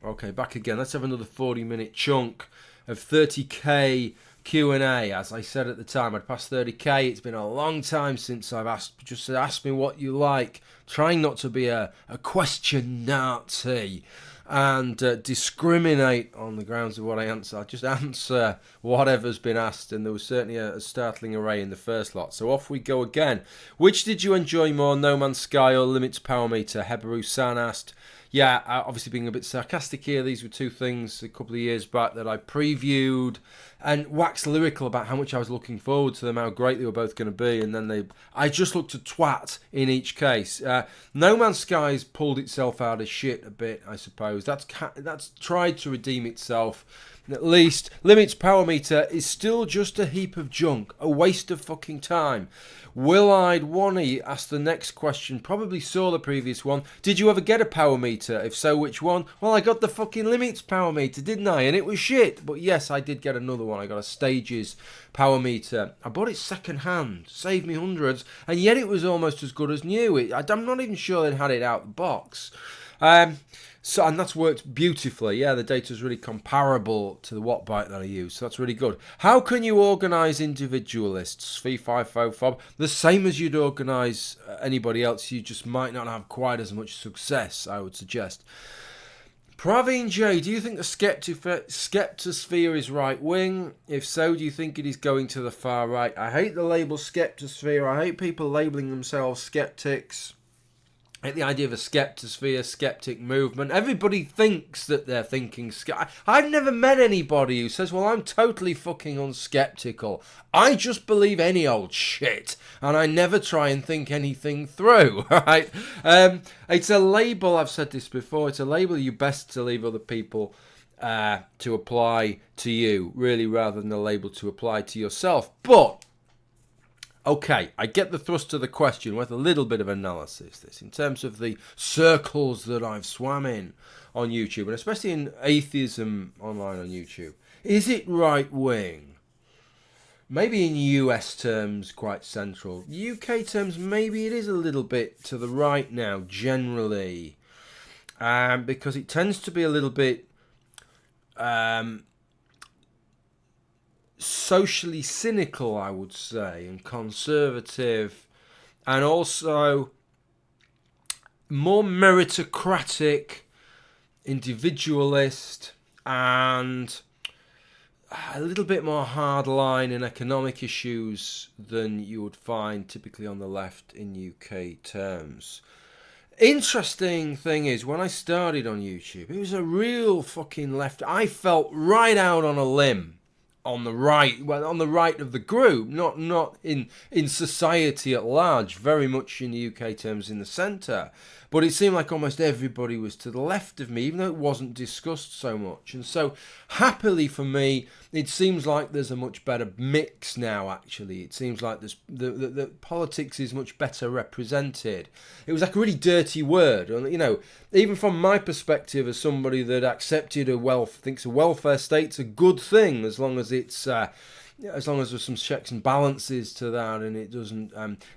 Okay, back again. Let's have another 40-minute chunk of 30k Q&A. As I said at the time, I'd passed 30k. It's been a long time since I've asked. Just ask me what you like. Trying not to be a question Nazi and discriminate on the grounds of what I answer. I just answer whatever's been asked, and there was certainly a startling array in the first lot. So off we go again. Which did you enjoy more, No Man's Sky or Limits Power Meter? Heberu San asked. Yeah, obviously being a bit sarcastic here, these were two things a couple of years back that I previewed and waxed lyrical about how much I was looking forward to them, how great they were both going to be, and then I just looked at twat in each case. No Man's Sky's pulled itself out of shit a bit, I suppose. That's tried to redeem itself. At least Limits Power Meter is still just a heap of junk, a waste of fucking time. Will-Eyed Wonnie asked the next question, probably saw the previous one. Did you ever get a power meter? If so, which one? Well, I got the fucking Limits Power Meter, didn't I? And it was shit. But yes, I did get another one. I got a Stages power meter. I bought it second hand, saved me hundreds, and yet it was almost as good as new. I'm not even sure they'd had it out of the box. And that's worked beautifully. Yeah, the data's really comparable to the Wattbike that I use, so that's really good. How can you organise individualists? V5FOB. The same as you'd organise anybody else, you just might not have quite as much success, I would suggest. Praveen J, do you think the skeptosphere is right-wing? If so, do you think it is going to the far right? I hate the label skeptosphere. I hate people labelling themselves skeptics. I hate the idea of a skeptosphere, skeptic movement. Everybody thinks that they're thinking... I've never met anybody who says, well, I'm totally fucking unskeptical. I just believe any old shit, and I never try and think anything through, right? It's a label, I've said this before, it's a label you best to leave other people to apply to you, really, rather than a label to apply to yourself. But... okay, I get the thrust of the question with a little bit of analysis. This in terms of the circles that I've swam in on YouTube, and especially in atheism online on YouTube. Is it right wing? Maybe in US terms, quite central. UK terms, maybe it is a little bit to the right now, generally, because it tends to be a little bit socially cynical, I would say, and conservative, and also more meritocratic, individualist, and a little bit more hardline in economic issues than you would find typically on the left in UK terms. Interesting thing is, when I started on YouTube, it was a real fucking left. I felt right out on a limb. On the right, well, on the right of the group, not in society at large, very much in the UK terms in the centre. But it seemed like almost everybody was to the left of me, even though it wasn't discussed so much. And so, happily for me, it seems like there's a much better mix now, actually. It seems like there's, the politics is much better represented. It was like a really dirty word. You know, even from my perspective as somebody that accepted thinks a welfare state's a good thing, as long as it's... as long as there's some checks and balances to that, and it doesn't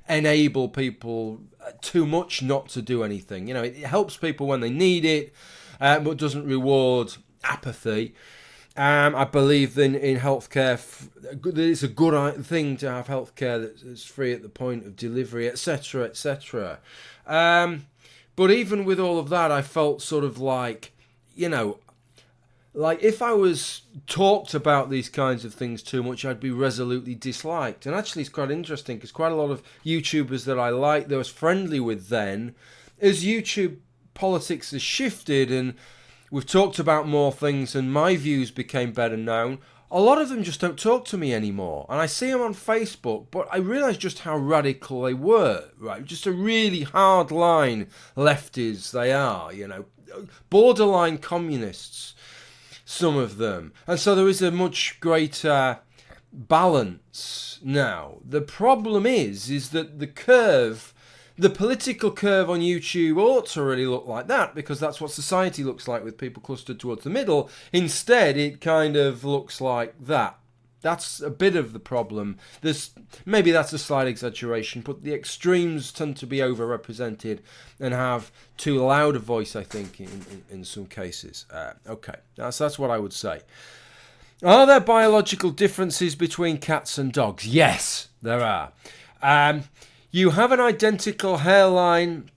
enable people too much not to do anything. You know, it helps people when they need it, but doesn't reward apathy. I believe in healthcare. It's a good thing to have healthcare that's free at the point of delivery, etc., etc. But even with all of that, I felt sort of like, you know, like if I was talked about these kinds of things too much, I'd be resolutely disliked. And actually it's quite interesting because quite a lot of YouTubers that I liked, that I was friendly with then, as YouTube politics has shifted and we've talked about more things and my views became better known, a lot of them just don't talk to me anymore. And I see them on Facebook, but I realise just how radical they were, right? Just a really hard-line lefties they are, you know, borderline communists. Some of them. And so there is a much greater balance now. The problem is that the political curve on YouTube ought to really look like that, because that's what society looks like with people clustered towards the middle. Instead, it kind of looks like that. That's a bit of the problem. Maybe that's a slight exaggeration, but the extremes tend to be overrepresented and have too loud a voice, I think, in some cases. Okay, that's what I would say. Are there biological differences between cats and dogs? Yes, there are. You have an identical hairline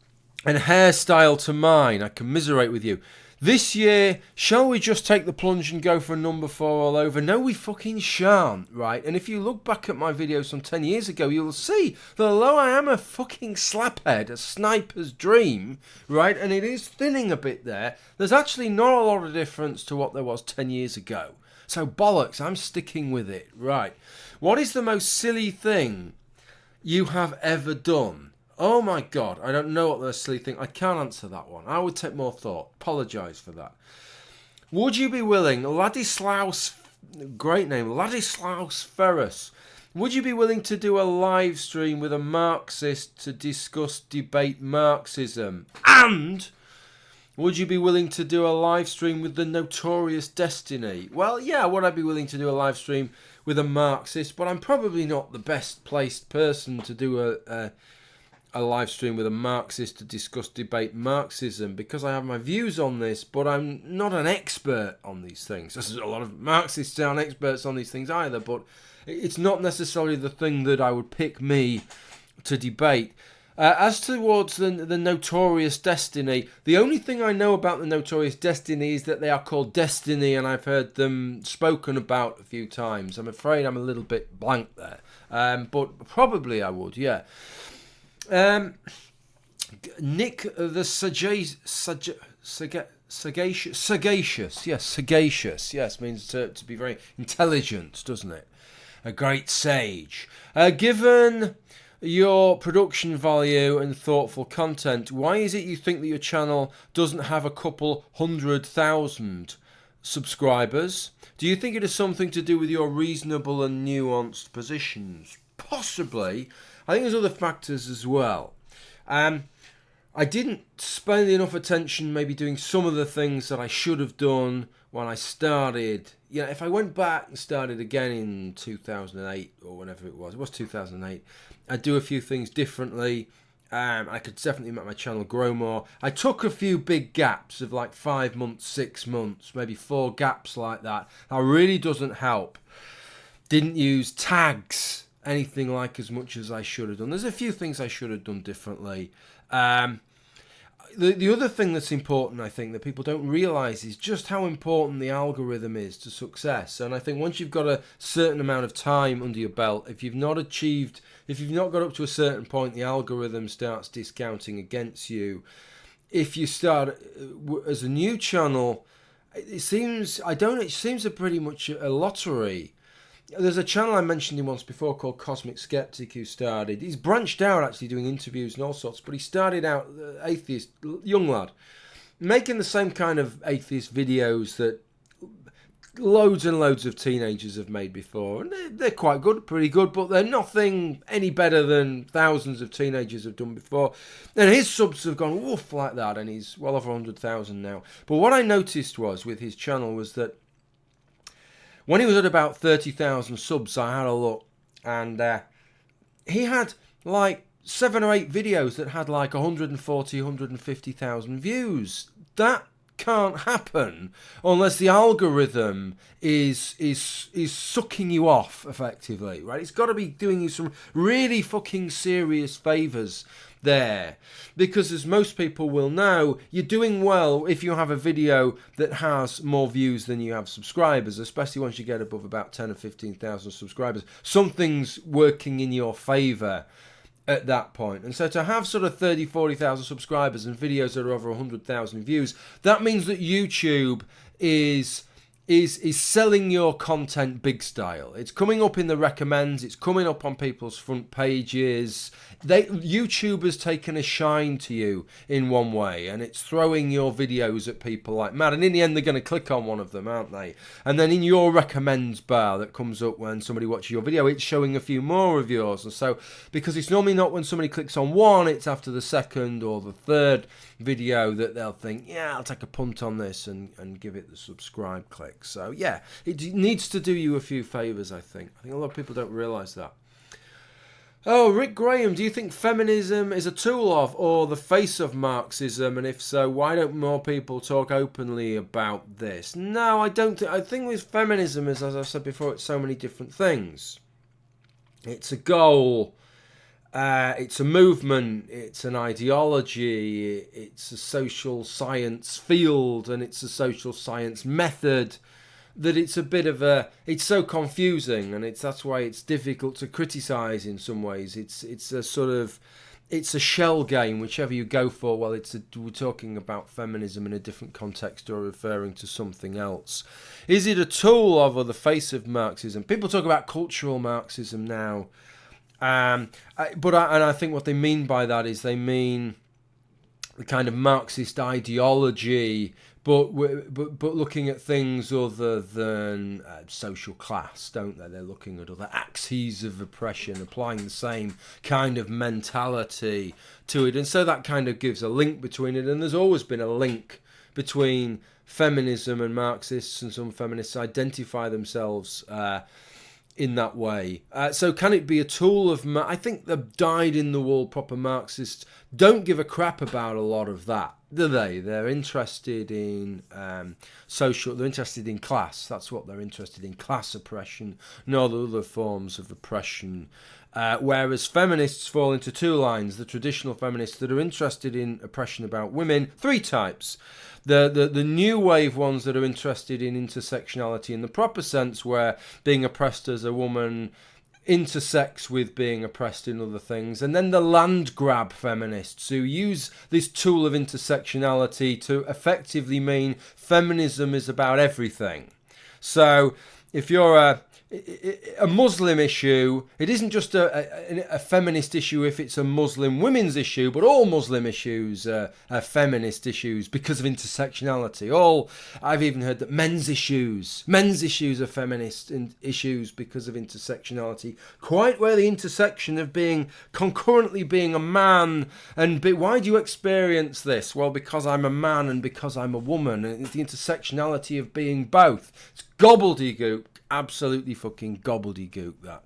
and hairstyle to mine. I commiserate with you. This year, shall we just take the plunge and go for a number 4 all over? No, we fucking shan't, right? And if you look back at my videos from 10 years ago, you'll see that although I am a fucking slaphead, a sniper's dream, right, and it is thinning a bit there, there's actually not a lot of difference to what there was 10 years ago. So bollocks, I'm sticking with it, right. What is the most silly thing you have ever done? Oh my God, I don't know what the silly thing. I can't answer that one. I would take more thought. Apologise for that. Would you be willing, Ladislaus, great name, Ladislaus Ferris, would you be willing to do a live stream with a Marxist to discuss debate Marxism? And would you be willing to do a live stream with the Notorious Destiny? Well, yeah, would I be willing to do a live stream with a Marxist? But I'm probably not the best placed person to do a live stream with a Marxist to discuss debate Marxism, because I have my views on this, but I'm not an expert on these things. There's a lot of Marxists aren't experts on these things either, but it's not necessarily the thing that I would pick me to debate. As towards the Notorious Destiny, the only thing I know about the Notorious Destiny is that they are called Destiny, and I've heard them spoken about a few times. I'm afraid I'm a little bit blank there, but probably I would, yeah. Nick the sagacious, yes, means to be very intelligent, doesn't it? A great sage. Given your production value and thoughtful content, why is it you think that your channel doesn't have a couple 100,000 subscribers? Do you think it has something to do with your reasonable and nuanced positions? Possibly. I think there's other factors as well. I didn't spend enough attention maybe doing some of the things that I should have done when I started. You know, if I went back and started again in 2008 or whenever it was 2008, I'd do a few things differently. I could definitely make my channel grow more. I took a few big gaps of like 5 months, 6 months, maybe 4 gaps like that. That really doesn't help. Didn't use tags anything like as much as I should have done. There's a few things I should have done differently. The other thing that's important, I think, that people don't realise is just how important the algorithm is to success. And I think once you've got a certain amount of time under your belt, if you've not got up to a certain point, the algorithm starts discounting against you. If you start as a new channel, it seems pretty much a lottery. There's a channel I mentioned him once before called Cosmic Skeptic who started. He's branched out actually doing interviews and all sorts, but he started out atheist, young lad, making the same kind of atheist videos that loads and loads of teenagers have made before. And they're quite good, pretty good, but they're nothing any better than thousands of teenagers have done before. And his subs have gone woof like that, and he's well over 100,000 now. But what I noticed was with his channel was that when he was at about 30,000 subs, I had a look, and he had like 7 or 8 videos that had like 140, 150,000 views. That can't happen unless the algorithm is sucking you off effectively, right? It's got to be doing you some really fucking serious favours there, because as most people will know, you're doing well if you have a video that has more views than you have subscribers, especially once you get above about 10 or 15,000 subscribers. Something's working in your favour at that point. And so to have sort of 30, 40,000 subscribers and videos that are over 100,000 views, that means that YouTube is selling your content big style. It's coming up in the recommends, it's coming up on people's front pages. YouTube has taken a shine to you in one way, and it's throwing your videos at people like mad, and in the end they're going to click on one of them, aren't they? And then in your recommends bar that comes up when somebody watches your video, it's showing a few more of yours. And so, because it's normally not when somebody clicks on one, it's after the second or the third video that they'll think, yeah, I'll take a punt on this and give it the subscribe click. Catholic. So yeah, it needs to do you a few favours, I think. I think a lot of people don't realise that. Oh, Rick Graham, do you think feminism is a tool of or the face of Marxism? And if so, why don't more people talk openly about this? No, I don't think. I think with feminism, as I said before, it's so many different things. It's a goal. It's a movement. It's an ideology. It's a social science field, and it's a social science method. That it's a bit of it's so confusing, and that's why it's difficult to criticise in some ways. It's a sort of, it's a shell game, whichever you go for. Well, we're talking about feminism in a different context or referring to something else. Is it a tool of or the face of Marxism? People talk about cultural Marxism now, but I think what they mean by that is they mean the kind of Marxist ideology, but looking at things other than social class, don't they? They're looking at other axes of oppression, applying the same kind of mentality to it. And so that kind of gives a link between it. And there's always been a link between feminism and Marxists, and some feminists identify themselves in that way. So can it be a tool of... I think the dyed-in-the-wool proper Marxists don't give a crap about a lot of that, do they? They're interested in social... They're interested in class. That's what they're interested in, class oppression, not other forms of oppression. Whereas feminists fall into two lines. The traditional feminists that are interested in oppression about women, three types. The new wave ones that are interested in intersectionality in the proper sense, where being oppressed as a woman intersects with being oppressed in other things. And then the land grab feminists who use this tool of intersectionality to effectively mean feminism is about everything. So if you're a Muslim issue, it isn't just a feminist issue if it's a Muslim women's issue, but all Muslim issues are feminist issues because of intersectionality. I've even heard that men's issues are feminist issues because of intersectionality. Quite where the intersection of concurrently being a man and why do you experience this? Well, because I'm a man and because I'm a woman. And it's the intersectionality of being both. It's gobbledygook. Absolutely fucking gobbledygook, that.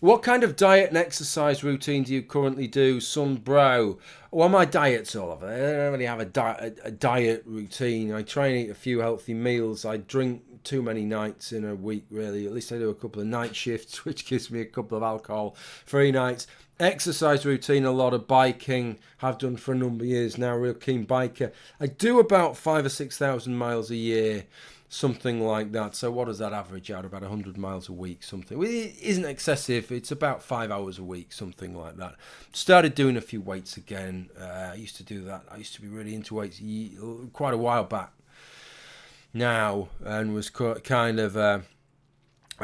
What kind of diet and exercise routine do you currently do, son bro? Well, my diet's all of it. I don't really have a diet routine. I try and eat a few healthy meals. I drink too many nights in a week, really. At least I do a couple of night shifts, which gives me a couple of alcohol-free nights. Exercise routine, a lot of biking. Have done for a number of years now, real keen biker. I do about 5,000 or 6,000 miles a year. Something like that. So what does that average out? About 100 miles a week, something. It isn't excessive. It's about 5 hours a week, something like that. Started doing a few weights again. I used to do that. I used to be really into weights quite a while back now, and was kind of a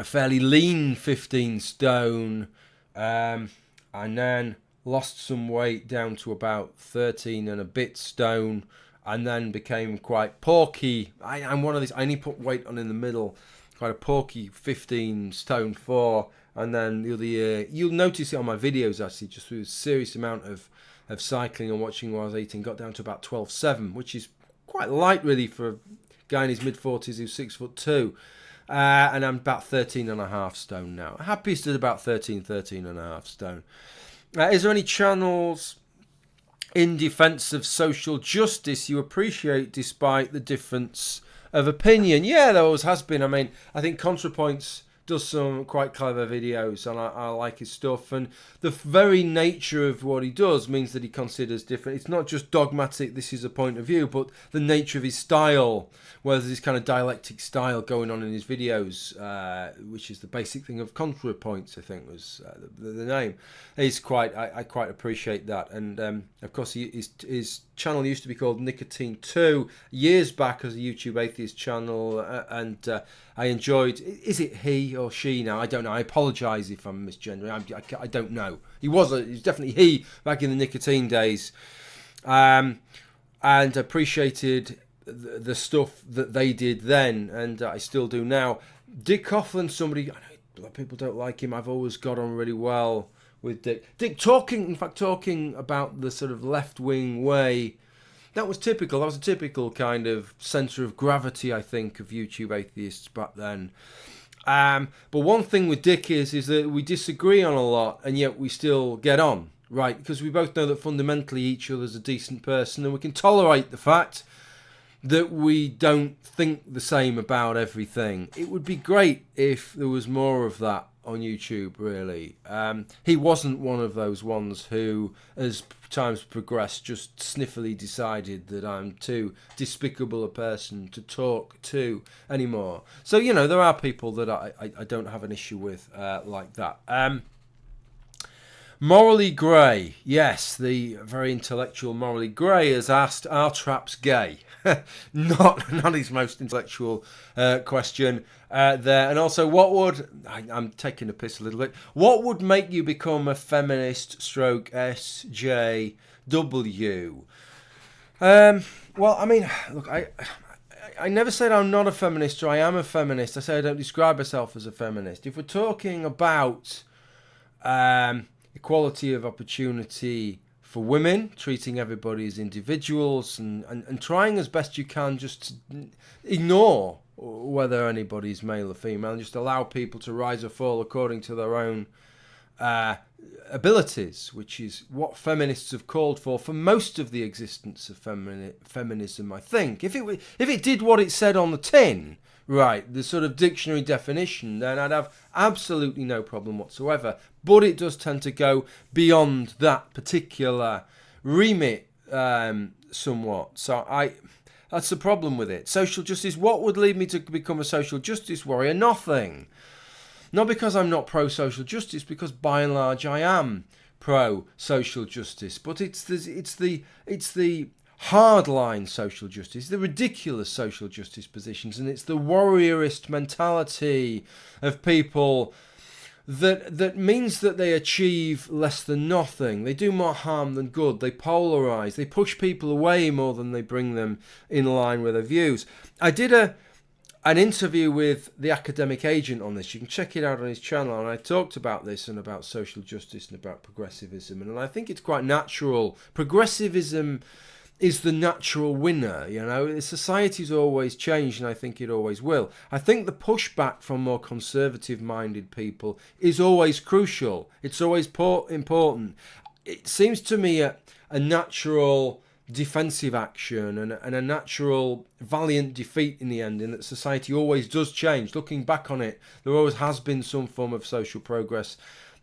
fairly lean 15 stone, and then lost some weight down to about 13 and a bit stone, and then became quite porky. I'm one of these, I only put weight on in the middle, quite a porky 15 stone 4, and then the other year, you'll notice it on my videos actually, just through a serious amount of cycling and watching while I was eating, got down to about 12.7, which is quite light really for a guy in his mid-40s who's 6'2", and I'm about 13.5 stone now. Happiest at about 13.5 stone. Is there any channels in defence of social justice you appreciate despite the difference of opinion? Yeah, there always has been. I mean, I think ContraPoints does some quite clever videos, and I like his stuff. And the very nature of what he does means that he considers different. It's not just dogmatic, this is a point of view, but the nature of his style, where there's this kind of dialectic style going on in his videos, which is the basic thing of ContraPoints, I think was the name. He's quite, I quite appreciate that. And of course, his channel used to be called Nicotine 2 years back as a YouTube atheist channel, and I enjoyed. Is it he or she now? I don't know. I apologise if I'm misgendering. I don't know. He was definitely he back in the nicotine days, and appreciated the stuff that they did then, and I still do now. Dick Coughlan, somebody, I know a lot of people don't like him. I've always got on really well with Dick. Dick talking about the sort of left-wing way. that was typical. That was a typical kind of centre of gravity, I think, of YouTube atheists back then. But one thing with Dick is that we disagree on a lot, and yet we still get on, right? Because we both know that fundamentally each other's a decent person, and we can tolerate the fact that we don't think the same about everything. It would be great if there was more of that on YouTube, really. He wasn't one of those ones who, as times progressed, just sniffily decided that I'm too despicable a person to talk to anymore. So, you know, there are people that I don't have an issue with like that. Morally Grey, yes, the very intellectual Morally Grey has asked, are traps gay? not his most intellectual question there. And also, what would, I'm taking a piss a little bit, what would make you become a feminist stroke SJW? Well, I mean, look, I never said I'm not a feminist or I am a feminist. I say I don't describe myself as a feminist. If we're talking about equality of opportunity for women, treating everybody as individuals and trying as best you can just to ignore whether anybody's male or female and just allow people to rise or fall according to their own abilities, which is what feminists have called for most of the existence of feminism, I think. If it did what it said on the tin, right, the sort of dictionary definition, then I'd have absolutely no problem whatsoever. But it does tend to go beyond that particular remit somewhat. So that's the problem with it. Social justice, what would lead me to become a social justice warrior? Nothing. Not because I'm not pro-social justice, because by and large I am pro-social justice. But it's the hardline social justice, the ridiculous social justice positions, and it's the warriorist mentality of people that means that they achieve less than nothing. They do more harm than good. They polarize. They push people away more than they bring them in line with their views. I did an interview with the academic agent on this. You can check it out on his channel, and I talked about this and about social justice and about progressivism, and I think it's quite natural. Progressivism is the natural winner, you know. Society's always changed, and I think it always will. I think the pushback from more conservative-minded people is always crucial. It's always important. It seems to me a natural defensive action and a natural valiant defeat in the end, in that society always does change. Looking back on it, there always has been some form of social progress,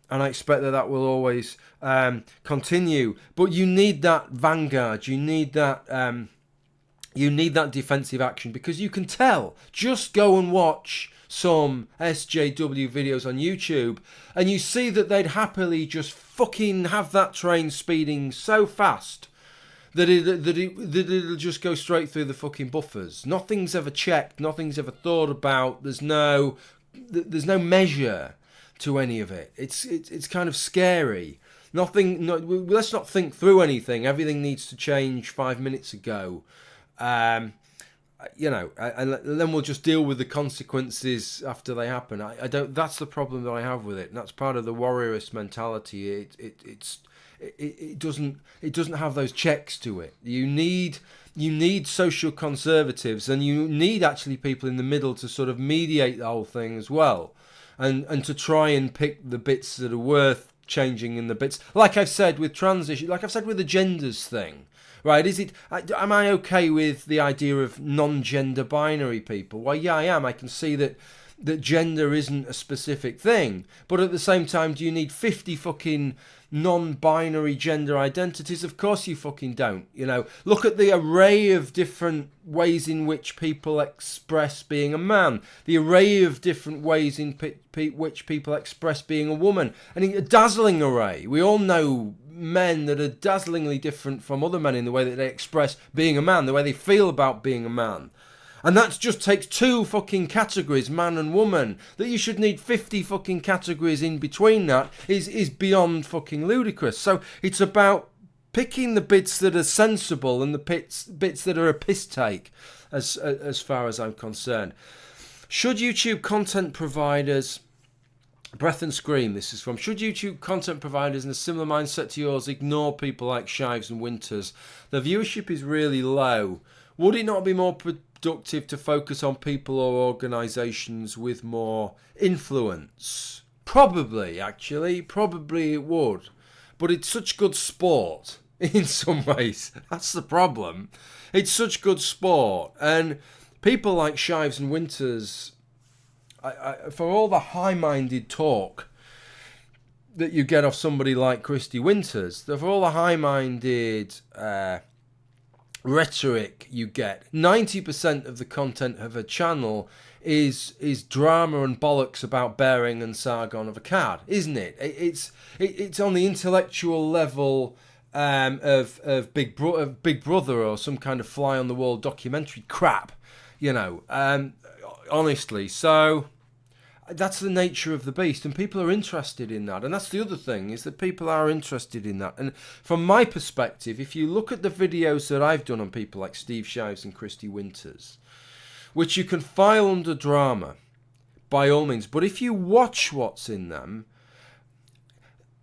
and I expect that will always continue. But you need that vanguard. You need that defensive action, because you can tell. Just go and watch some SJW videos on YouTube, and you see that they'd happily just fucking have that train speeding so fast that it'll just go straight through the fucking buffers. Nothing's ever checked. Nothing's ever thought about. There's no measure to any of it. It's kind of scary. Let's not think through anything. Everything needs to change 5 minutes ago. You know, and then we'll just deal with the consequences after they happen. I don't. That's the problem that I have with it, and that's part of the warriorist mentality. It doesn't have those checks to it. You need social conservatives, and you need actually people in the middle to sort of mediate the whole thing as well. And to try and pick the bits that are worth changing in the bits, like I've said with transition, like I've said with the genders thing, right? Am I okay with the idea of non-gender binary people? Well, yeah, I am. I can see that gender isn't a specific thing, but at the same time, do you need 50 fucking non-binary gender identities? Of course you fucking don't. You know, look at the array of different ways in which people express being a man, the array of different ways in which people express being a woman, and a dazzling array. We all know men that are dazzlingly different from other men in the way that they express being a man, the way they feel about being a man. And that just takes two fucking categories, man and woman. That you should need 50 fucking categories in between that is beyond fucking ludicrous. So it's about picking the bits that are sensible and the bits that are a piss take, as far as I'm concerned. Should YouTube content providers Breath and Scream, this is from, should YouTube content providers in a similar mindset to yours ignore people like Shives and Winters? The viewership is really low. Would it not be more productive to focus on people or organisations with more influence? Probably, actually. Probably it would. But it's such good sport in some ways. That's the problem. It's such good sport. And people like Shives and Winters, for all the high-minded talk that you get off somebody like Christy Winters, for all the high-minded rhetoric you get, 90% of the content of her channel is drama and bollocks about Bering and Sargon of Akkad, isn't it? It's on the intellectual level of Big Brother or some kind of fly on the wall documentary crap, you know. Honestly, so that's the nature of the beast, and people are interested in that. And that's the other thing, is that people are interested in that. And from my perspective, if you look at the videos that I've done on people like Steve Shives and Christy Winters, which you can file under drama, by all means, but if you watch what's in them,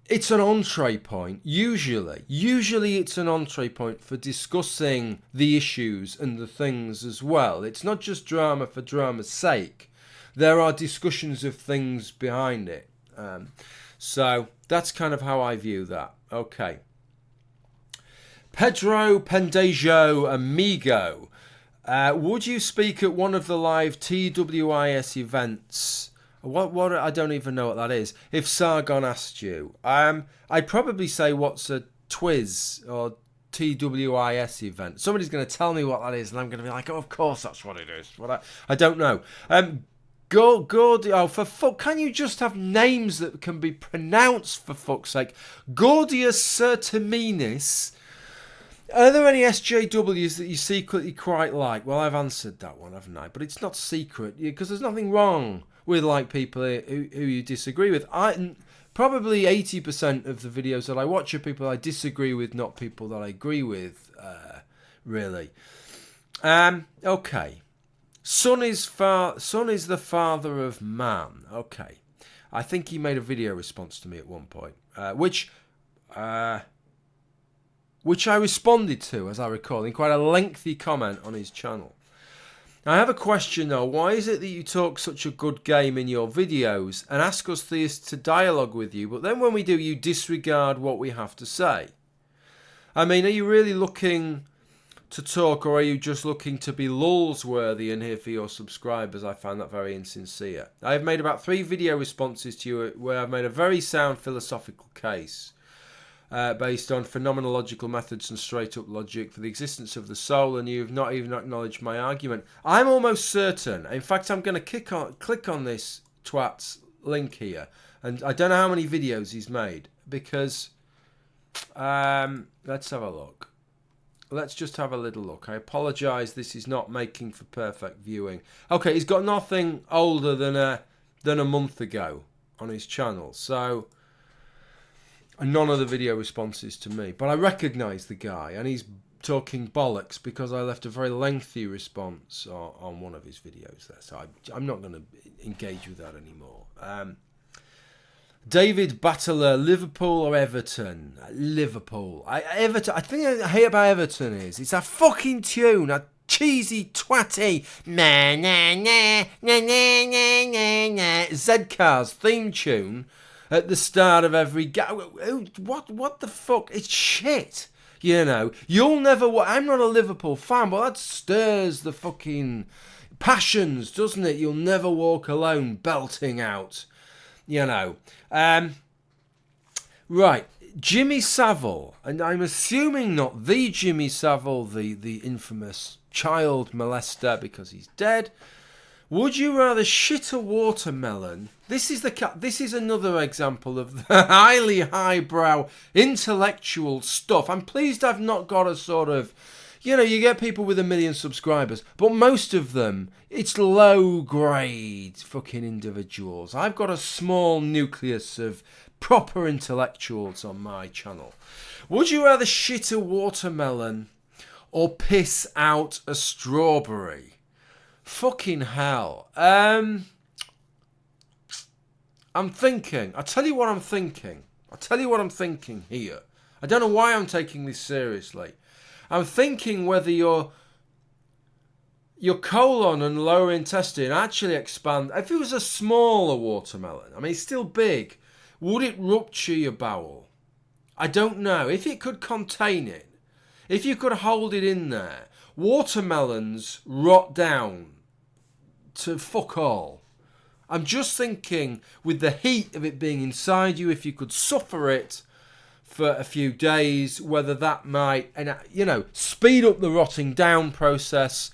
it's an entree point, usually. Usually it's an entree point for discussing the issues and the things as well. It's not just drama for drama's sake. There are discussions of things behind it. So that's kind of how I view that. Okay. Pedro Pendejo Amigo. Would you speak at one of the live TWIS events? What I don't even know what that is. If Sargon asked you, I'd probably say what's a TWIS or TWIS event. Somebody's going to tell me what that is, and I'm going to be like, oh, of course that's what it is. But I don't know. Oh, for fuck! Can you just have names that can be pronounced, for fuck's sake? Gordius Certaminis. Are there any SJWs that you secretly quite like? Well, I've answered that one, haven't I? But it's not secret, because there's nothing wrong with like people who you disagree with. Probably 80% of the videos that I watch are people I disagree with, not people that I agree with, really. Okay. Son is the father of man. Okay. I think he made a video response to me at one point, which I responded to, as I recall, in quite a lengthy comment on his channel. Now, I have a question, though. Why is it that you talk such a good game in your videos and ask us theists to dialogue with you, but then when we do, you disregard what we have to say? I mean, are you really looking to talk, or are you just looking to be lulls-worthy and here for your subscribers? I find that very insincere. I have made about 3 video responses to you where I've made a very sound philosophical case based on phenomenological methods and straight-up logic for the existence of the soul, and you've not even acknowledged my argument. I'm almost certain, in fact, I'm going to click on this twat's link here, and I don't know how many videos he's made, because, let's have a look. Let's just have a little look. I apologise, this is not making for perfect viewing. Okay, he's got nothing older than a month ago on his channel, so none of the video responses to me. But I recognise the guy, and he's talking bollocks because I left a very lengthy response on one of his videos there, so I'm not going to engage with that anymore. David Battler, Liverpool or Everton? Liverpool. Everton. I think I hate about Everton is it's a fucking tune, a cheesy twatty Zcars theme tune at the start of every what the fuck? It's shit. You know, you'll never. I'm not a Liverpool fan, but that stirs the fucking passions, doesn't it? You'll never walk alone, belting out. You know, right, Jimmy Savile, and I'm assuming not the Jimmy Savile, the infamous child molester, because he's dead. Would you rather shit a watermelon? This is another example of the highly highbrow intellectual stuff. I'm pleased I've not got a sort of, you know, you get people with 1 million subscribers, but most of them, it's low-grade fucking individuals. I've got a small nucleus of proper intellectuals on my channel. Would you rather shit a watermelon or piss out a strawberry? Fucking hell. I'm thinking. I'll tell you what I'm thinking. I'll tell you what I'm thinking here. I don't know why I'm taking this seriously. I'm thinking whether your colon and lower intestine actually expand. If it was a smaller watermelon, I mean, it's still big, would it rupture your bowel? I don't know. If it could contain it, if you could hold it in there, watermelons rot down to fuck all. I'm just thinking with the heat of it being inside you, if you could suffer it for a few days, whether that might, speed up the rotting down process,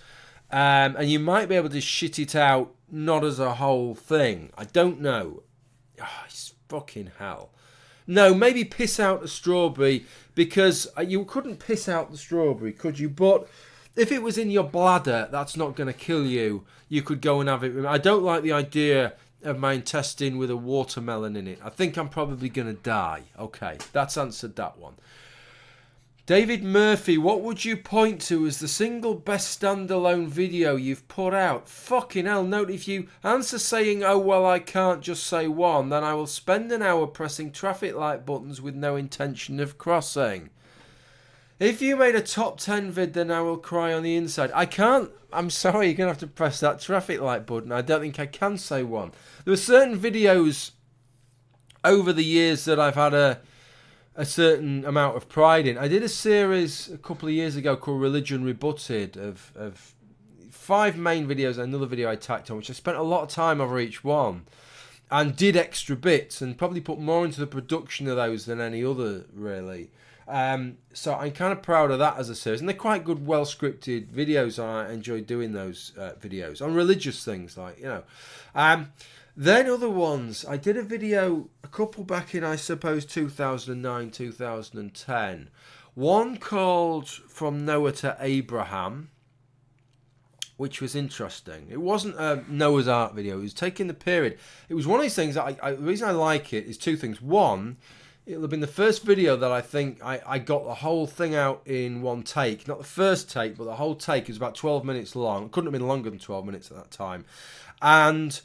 and you might be able to shit it out, not as a whole thing. I don't know. Oh, it's fucking hell. No, maybe piss out the strawberry, because you couldn't piss out the strawberry, could you? But if it was in your bladder, that's not going to kill you. You could go and have it. I don't like the idea of my intestine with a watermelon in it. I think I'm probably going to die. Okay, that's answered that one. David Murphy, what would you point to as the single best standalone video you've put out? Fucking hell, note if you answer saying, oh well, I can't just say one, then I will spend an hour pressing traffic light buttons with no intention of crossing. If you made a top 10 vid, then I will cry on the inside. I can't. I'm sorry, you're going to have to press that traffic light button. I don't think I can say one. There are certain videos over the years that I've had a certain amount of pride in. I did a series a couple of years ago called Religion Rebutted of 5 main videos and another video I tacked on, which I spent a lot of time over each one and did extra bits and probably put more into the production of those than any other, really. So I'm kind of proud of that as a series, and they're quite good, well-scripted videos. I enjoy doing those videos on religious things, then other ones, I did a video, a couple back in, I suppose, 2009, 2010. One called From Noah to Abraham, which was interesting. It wasn't a Noah's Ark video. It was taking the period. It was one of these things, the reason I like it is 2 things. One, it'll have been the first video that I think I got the whole thing out in one take. Not the first take, but the whole take. It was about 12 minutes long. It couldn't have been longer than 12 minutes at that time. And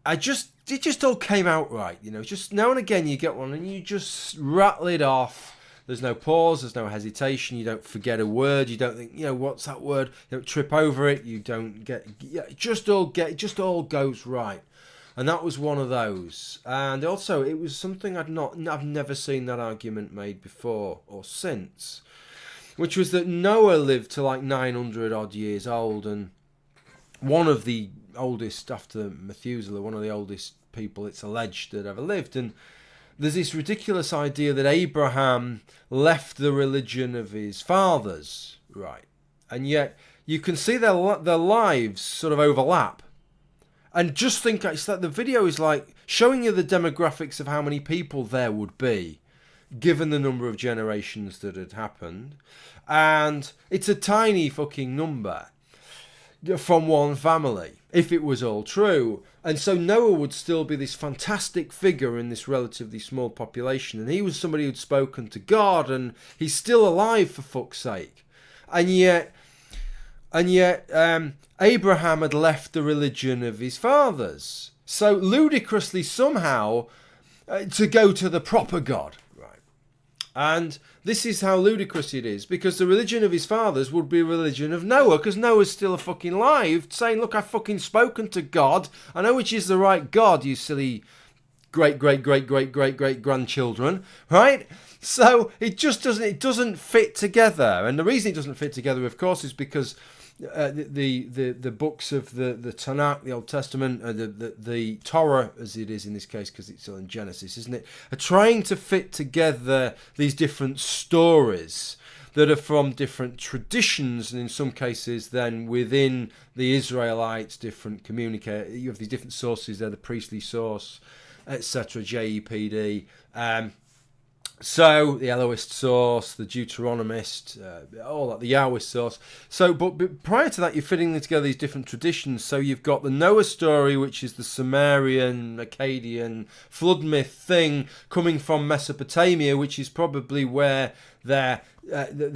it just all came out right, just now and again you get one and you just rattle it off. There's no pause, there's no hesitation, you don't forget a word, you don't think, what's that word, you don't trip over it, you don't it just all goes right. And that was one of those. And also it was something I've never seen that argument made before or since, which was that Noah lived to like 900 odd years old, and one of the oldest after Methuselah, one of the oldest people it's alleged that ever lived. And there's this ridiculous idea that Abraham left the religion of his fathers, right? And yet you can see their lives sort of overlap. And just think, it's like the video is like showing you the demographics of how many people there would be, given the number of generations that had happened. And it's a tiny fucking number from one family, if it was all true. And so Noah would still be this fantastic figure in this relatively small population, and he was somebody who'd spoken to God, and he's still alive, for fuck's sake. And yet Abraham had left the religion of his fathers, so ludicrously somehow to go to the proper God. And this is how ludicrous it is, because the religion of his fathers would be a religion of Noah, because Noah's still fucking alive, saying, look, I've fucking spoken to God. I know which is the right God, you silly great-great-great-great-great-great-grandchildren, right? So it doesn't fit together. And the reason it doesn't fit together, of course, is because the books of the Tanakh, the Old Testament, the Torah, as it is in this case, because it's still in Genesis, isn't it, are trying to fit together these different stories that are from different traditions, and in some cases then within the Israelites, different communicate. You have these different sources there, the priestly source, etc., JEPD. So the Elohist source, the Deuteronomist, all that, the Yahwist source. So, but prior to that, you're fitting together these different traditions. So you've got the Noah story, which is the Sumerian, Akkadian flood myth thing coming from Mesopotamia, which is probably where the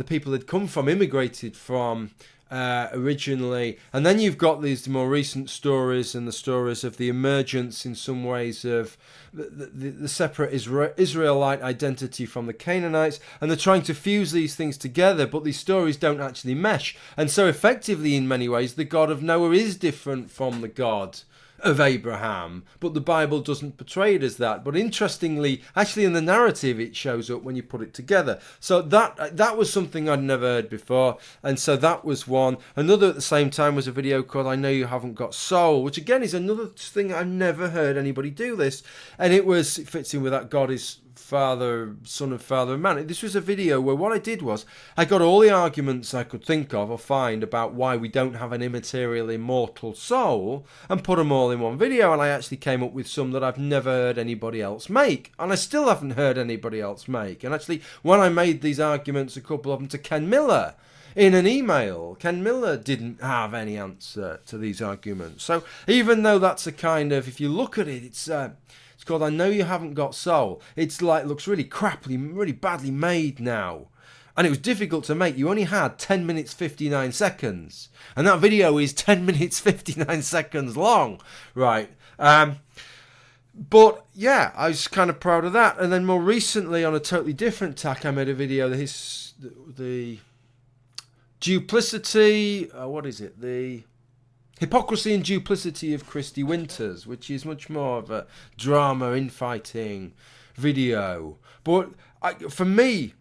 people had come from, immigrated from originally, and then you've got these more recent stories and the stories of the emergence in some ways of the separate Israelite identity from the Canaanites, and they're trying to fuse these things together, but these stories don't actually mesh. And so effectively, in many ways, the God of Noah is different from the God of Abraham, but the Bible doesn't portray it as that. But interestingly, actually in the narrative, it shows up when you put it together. So that was something I'd never heard before, and so that was one. Another at the same time was a video called "I Know You Haven't Got Soul," which again is another thing I've never heard anybody do this, and it fits in with that God is Father, Son of Father and Man. This was a video where what I did was I got all the arguments I could think of or find about why we don't have an immaterial, immortal soul, and put them all in one video, and I actually came up with some that I've never heard anybody else make, and I still haven't heard anybody else make. And actually, when I made these arguments, a couple of them to Ken Miller in an email, Ken Miller didn't have any answer to these arguments. So even though that's a kind of, if you look at it, it's called "I Know You Haven't Got Soul." It's like, looks really crappily, really badly made now. And it was difficult to make. You only had 10 minutes 59 seconds. And that video is 10 minutes 59 seconds long. Right. But yeah, I was kind of proud of that. And then more recently, on a totally different tack, I made a video, the duplicity, what is it? The hypocrisy and duplicity of Christy Winters, which is much more of a drama, infighting video. But for me,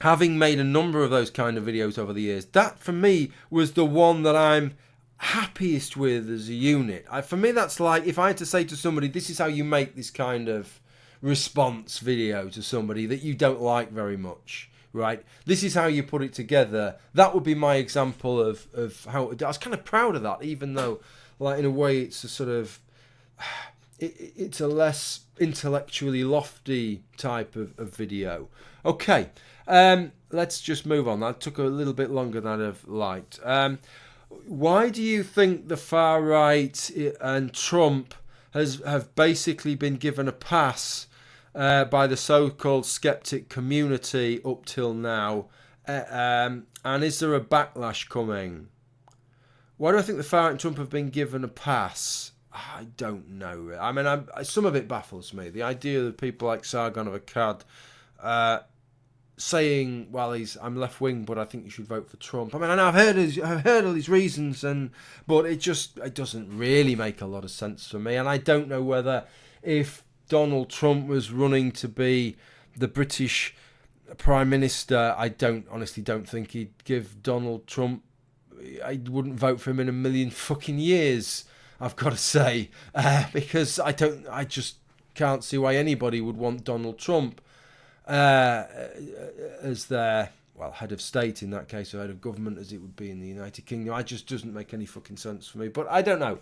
having made a number of those kind of videos over the years, that for me was the one that I'm happiest with as a unit. For me, that's like if I had to say to somebody, this is how you make this kind of response video to somebody that you don't like very much. Right, this is how you put it together. That would be my example of how I was kind of proud of that, even though, like, in a way, it's a sort of it's a less intellectually lofty type of video. Okay, let's just move on. That took a little bit longer than I'd have liked. Why do you think the far right and Trump have basically been given a pass by the so-called skeptic community up till now, and is there a backlash coming? Why do I think the far right and Trump have been given a pass? I don't know. I mean, some of it baffles me. The idea that people like Sargon of Akkad saying, "Well, I'm left-wing, but I think you should vote for Trump." I mean, I know I've heard all these reasons, but it doesn't really make a lot of sense for me, and I don't know whether if Donald Trump was running to be the British Prime Minister, I honestly don't think he'd give Donald Trump, I wouldn't vote for him in a million fucking years, I've got to say, because I just can't see why anybody would want Donald Trump as their, well, head of state in that case, or head of government as it would be in the United Kingdom. It just doesn't make any fucking sense for me. But I don't know.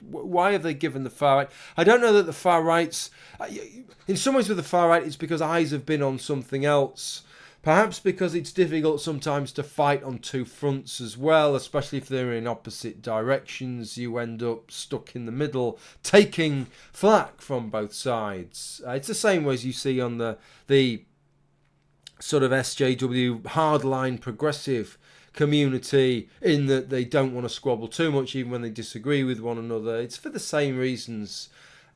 Why have they given the far right? I don't know that the far right's... In some ways with the far right, it's because eyes have been on something else. Perhaps because it's difficult sometimes to fight on two fronts as well, especially if they're in opposite directions. You end up stuck in the middle, taking flack from both sides. It's the same way as you see on the sort of SJW hardline progressive community, in that they don't want to squabble too much even when they disagree with one another. It's for the same reasons.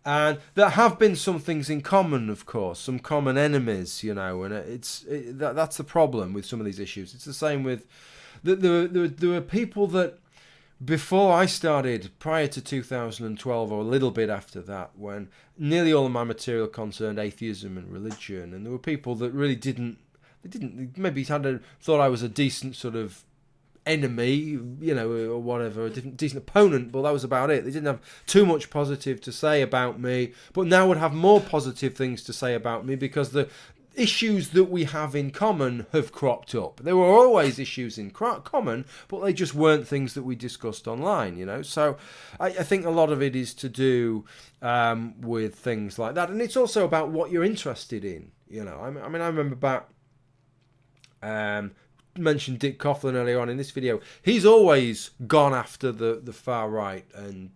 And there have been some things in common, of course, some common enemies, and that's the problem with some of these issues. It's the same with... There were people that, before I started, prior to 2012, or a little bit after that, when nearly all of my material concerned atheism and religion, and there were people that really maybe thought I was a decent sort of enemy, or whatever, a decent opponent, but that was about it. They didn't have too much positive to say about me, but now would have more positive things to say about me because the issues that we have in common have cropped up. There were always issues in common, but they just weren't things that we discussed online, So I think a lot of it is to do with things like that, and it's also about what you're interested in. I mean, I remember back... mentioned Dick Coughlin earlier on in this video. He's always gone after the far right and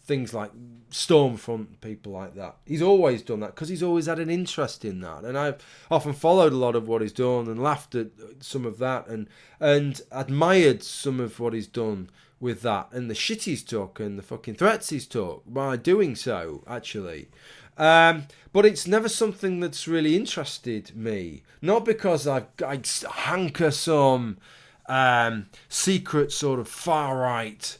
things like Stormfront, people like that. He's always done that because he's always had an interest in that, and I've often followed a lot of what he's done and laughed at some of that and admired some of what he's done with that and the shit he's took and the fucking threats he's took by doing so, actually. But it's never something that's really interested me. Not because I hanker some secret sort of far-right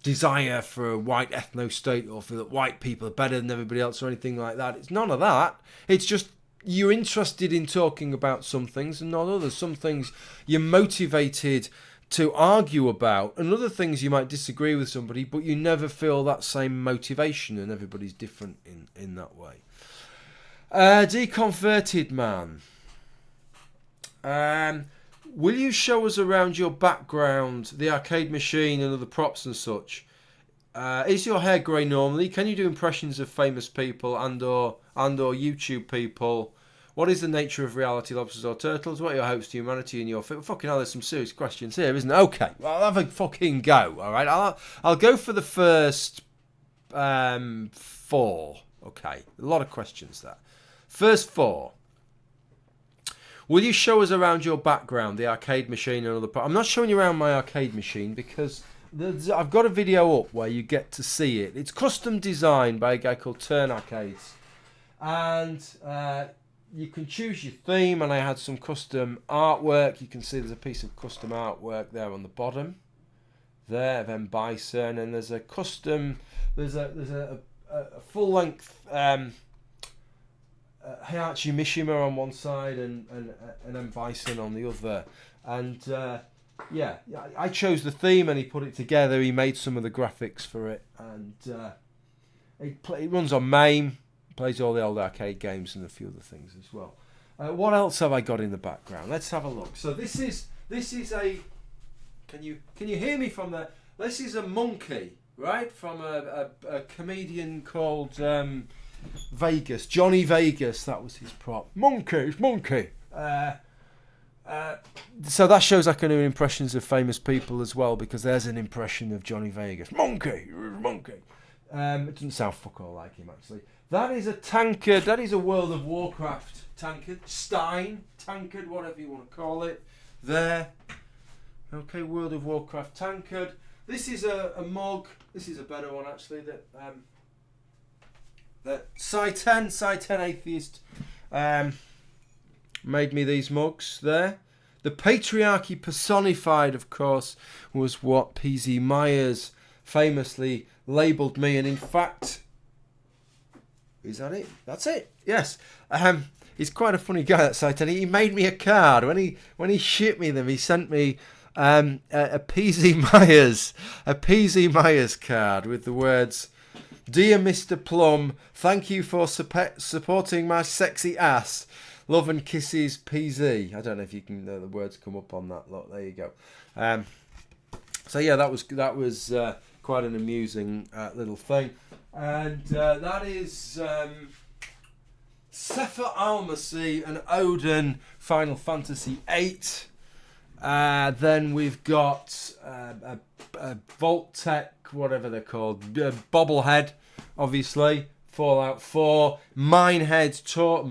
desire for a white ethno-state or for that white people are better than everybody else or anything like that. It's none of that. It's just you're interested in talking about some things and not others. Some things you're motivated to argue about, and other things you might disagree with somebody, but you never feel that same motivation, and everybody's different in that way. Deconverted man. Will you show us around your background, the arcade machine and other props and such? Is your hair grey normally? Can you do impressions of famous people and or YouTube people? What is the nature of reality, lobsters or turtles? What are your hopes to humanity and your... Fucking hell, there's some serious questions here, isn't there? Okay, well, I'll have a fucking go, all right? I'll go for the first 4. Okay, a lot of questions there. First 4. Will you show us around your background, the arcade machine and other... I'm not showing you around my arcade machine because I've got a video up where you get to see it. It's custom designed by a guy called Turn Arcades. And... you can choose your theme, and I had some custom artwork. You can see there's a piece of custom artwork there on the bottom. There, of M. Bison, and there's a custom. There's a full length Heihachi Mishima on one side and M. Bison on the other. And yeah, I chose the theme, and he put it together. He made some of the graphics for it, and it runs on MAME. Plays all the old arcade games and a few other things as well. What else have I got in the background? Let's have a look. So this is a. Can you hear me from there? This is a monkey, right? From a comedian called Vegas, Johnny Vegas. That was his prop. Monkey. So that shows I can do impressions of famous people as well, because there's an impression of Johnny Vegas. Monkey. It doesn't sound fuck all like him, actually. That is a tankard. That is a World of Warcraft tankard. Stein tankard, whatever you want to call it. There. Okay, World of Warcraft tankard. This is a mug. This is a better one, actually. That Sci-10 Atheist made me these mugs there. The patriarchy personified, of course, was what P.Z. Myers famously labelled me, and in fact... Is that it? That's it. Yes. He's quite a funny guy, that Satan. He made me a card when he shipped me them. He sent me a P.Z. Myers card with the words, "Dear Mr. Plum, thank you for supporting my sexy ass. Love and kisses, P.Z." I don't know if you can the words come up on that. Look, there you go. So yeah, that was quite an amusing little thing. And that is Sefer Almasi and Odin Final Fantasy VIII. Then we've got a Vault-Tec, whatever they're called, bobblehead, obviously, Fallout 4, Minehead Torch,